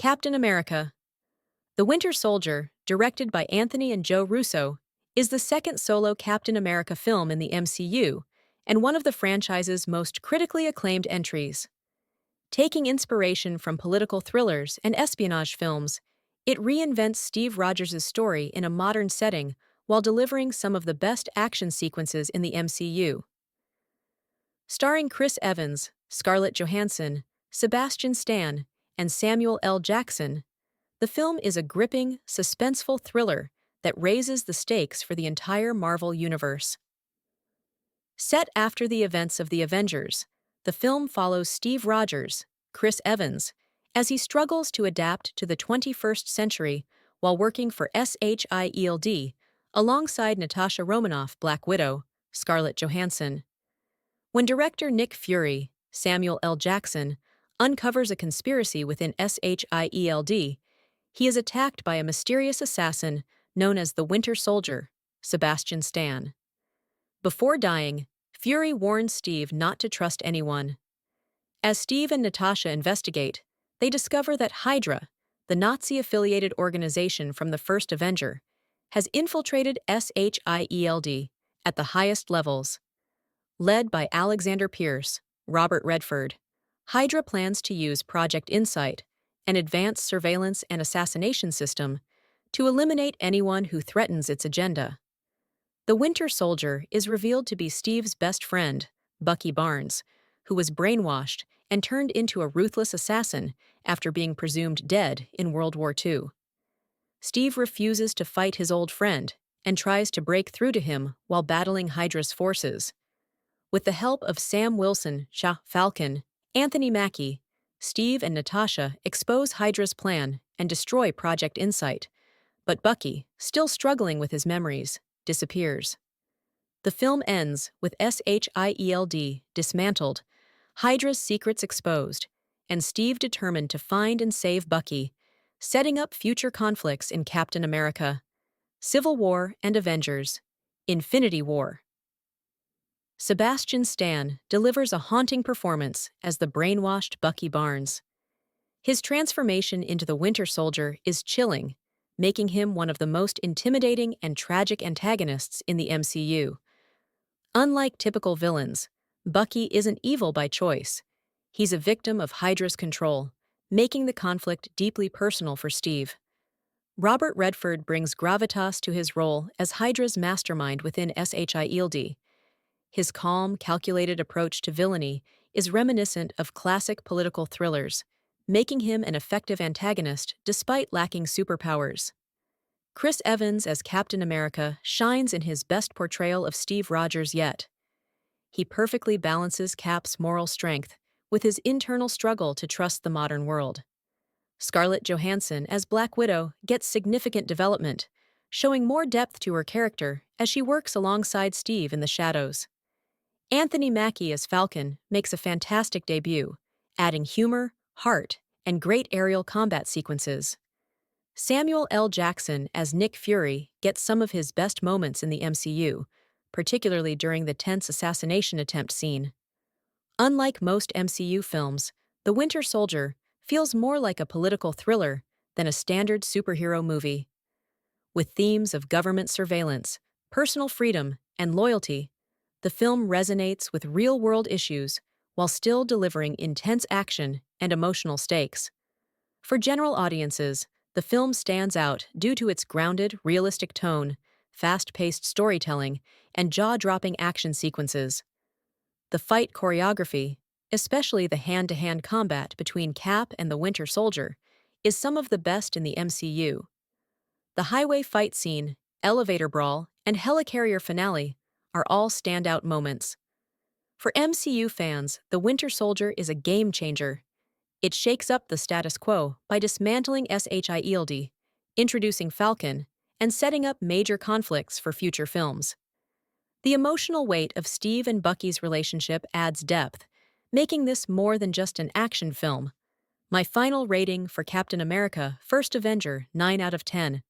Captain America. The Winter Soldier, directed by Anthony and Joe Russo, is the second solo Captain America film in the MCU and one of the franchise's most critically acclaimed entries. Taking inspiration from political thrillers and espionage films, it reinvents Steve Rogers' story in a modern setting while delivering some of the best action sequences in the MCU. Starring Chris Evans, Scarlett Johansson, Sebastian Stan, and Samuel L. Jackson, the film is a gripping, suspenseful thriller that raises the stakes for the entire Marvel universe. Set after the events of the Avengers, the film follows Steve Rogers, Chris Evans, as he struggles to adapt to the 21st century while working for SHIELD alongside Natasha Romanoff, Black Widow, Scarlett Johansson. When director Nick Fury, Samuel L. Jackson, uncovers a conspiracy within SHIELD, he is attacked by a mysterious assassin known as the Winter Soldier, Sebastian Stan. Before dying, Fury warns Steve not to trust anyone. As Steve and Natasha investigate, they discover that Hydra, the Nazi-affiliated organization from the first Avenger, has infiltrated SHIELD at the highest levels. Led by Alexander Pierce, Robert Redford, Hydra plans to use Project Insight, an advanced surveillance and assassination system, to eliminate anyone who threatens its agenda. The Winter Soldier is revealed to be Steve's best friend, Bucky Barnes, who was brainwashed and turned into a ruthless assassin after being presumed dead in World War II. Steve refuses to fight his old friend and tries to break through to him while battling Hydra's forces. With the help of Sam Wilson, Falcon, Anthony Mackie, Steve and Natasha expose Hydra's plan and destroy Project Insight, but Bucky, still struggling with his memories, disappears. The film ends with SHIELD dismantled, Hydra's secrets exposed, and Steve determined to find and save Bucky, setting up future conflicts in Captain America, Civil War and Avengers, Infinity War. Sebastian Stan delivers a haunting performance as the brainwashed Bucky Barnes. His transformation into the Winter Soldier is chilling, making him one of the most intimidating and tragic antagonists in the MCU. Unlike typical villains, Bucky isn't evil by choice. He's a victim of Hydra's control, making the conflict deeply personal for Steve. Robert Redford brings gravitas to his role as Hydra's mastermind within SHIELD. His calm, calculated approach to villainy is reminiscent of classic political thrillers, making him an effective antagonist despite lacking superpowers. Chris Evans as Captain America shines in his best portrayal of Steve Rogers yet. He perfectly balances Cap's moral strength with his internal struggle to trust the modern world. Scarlett Johansson as Black Widow gets significant development, showing more depth to her character as she works alongside Steve in the shadows. Anthony Mackie as Falcon makes a fantastic debut, adding humor, heart, and great aerial combat sequences. Samuel L. Jackson as Nick Fury gets some of his best moments in the MCU, particularly during the tense assassination attempt scene. Unlike most MCU films, The Winter Soldier feels more like a political thriller than a standard superhero movie. With themes of government surveillance, personal freedom, and loyalty, the film resonates with real-world issues while still delivering intense action and emotional stakes. For general audiences, the film stands out due to its grounded, realistic tone, fast-paced storytelling, and jaw-dropping action sequences. The fight choreography, especially the hand-to-hand combat between Cap and the Winter Soldier, is some of the best in the MCU. The highway fight scene, elevator brawl, and helicarrier finale are all standout moments. For MCU fans, The Winter Soldier is a game-changer. It shakes up the status quo by dismantling SHIELD, introducing Falcon, and setting up major conflicts for future films. The emotional weight of Steve and Bucky's relationship adds depth, making this more than just an action film. My final rating for Captain America: First Avenger, 9 out of 10.